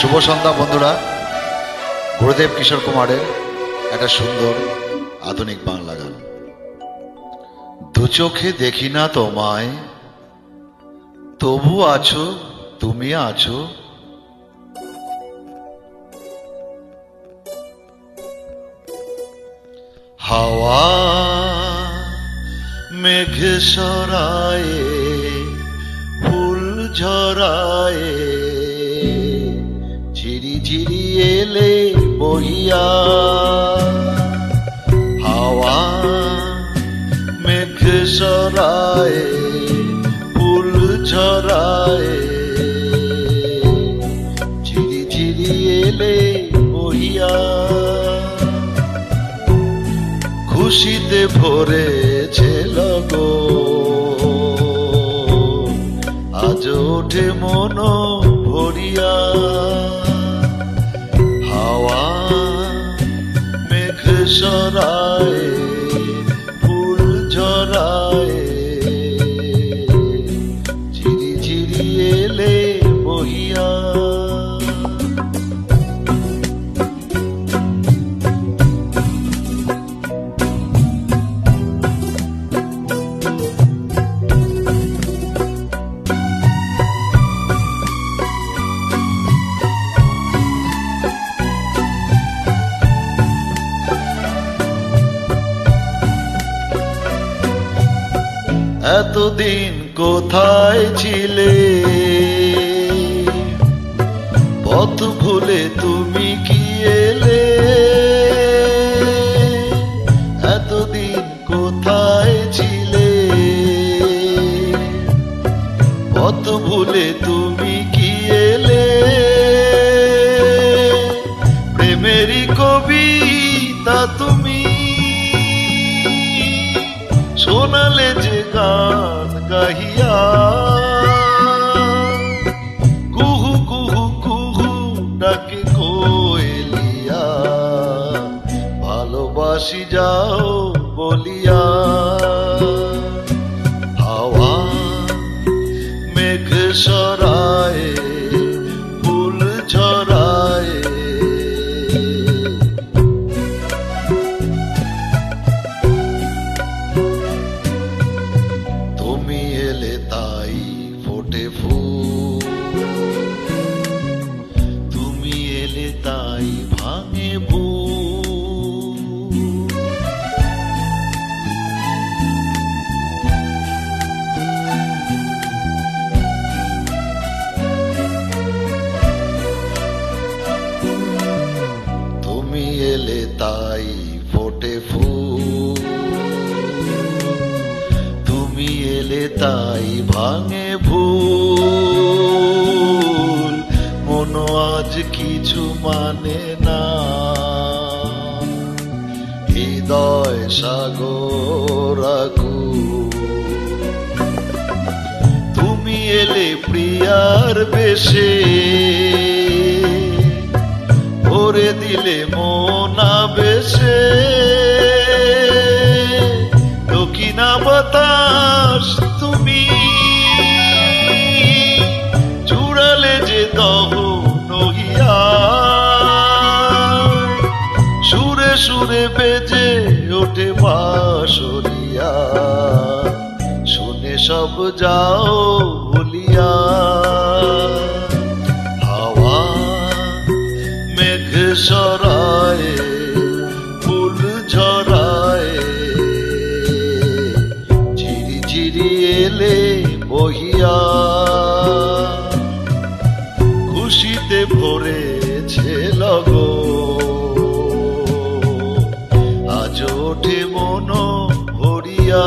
শুভ সন্ধ্যা বন্ধুরা। গুরুদেব কিশোর কুমারের একটা সুন্দর আধুনিক বাংলা গান। দু চোখে দেখি না তোমায়, তবু আছো, তুমি আছো। হাওয়া মেঘ সরায়ে, ফুল ঝরায়ে, ঝিরি ঝিরি এলে বহিয়া। হাওয়া মেঘ সরায়ে, ফুল ঝরায়ে, ঝিরি ঝিরি এলে বহিয়া। খুশিতে ভরেছে লগন, আজ ওঠে মন ভরিয়া। হাওয়া মেঘ সরায়ে, ফুল ঝরায়ে, ঝিরি ঝিরি এলে বহিয়া। এতদিন কোথায় ছিলে, পথ ভুলে তুমি কি এলে? এতদিন কোথায় ছিলে, পথ ভুলে তুমি কি এলে? প্রেমেরই কবিতা তুমি শোনালে যে গান গাহিয়া। কুহু কুহু কুহু ডাকে কোয়েলিয়া, ভালোবাসি যাও বলিয়া। হাওয়া মেঘ সরায়ে, ফুল ঝরায়ে, তুমি এলে তাই ফোটে ফুল, তুমি এলে তাই ভাঙে ভুল। তুমি এলে তাই ফোটে ফুল, তুমি এলে তাই ভাঙে ভুল। মন আজ কিছু মানে না, হৃদয় সাগর আকুল। তুমি এলে প্রিয়ার বেশে, ভরে দিলে মন আবেশে। দক্ষিণা বাতাস তুমি জুড়ালে যে দহন হইয়া। সুরে সুরে বেজে ওঠে বাঁশরিয়া, শুনে সব যাও ভুলিয়া। হাওয়া মেঘ সরায়ে, ফুল ঝরায়ে, ঝিরি ঝিরি এলে বহিয়া। খুশিতে ভরেছে লগন, আজ ওঠে মন ভরিয়া।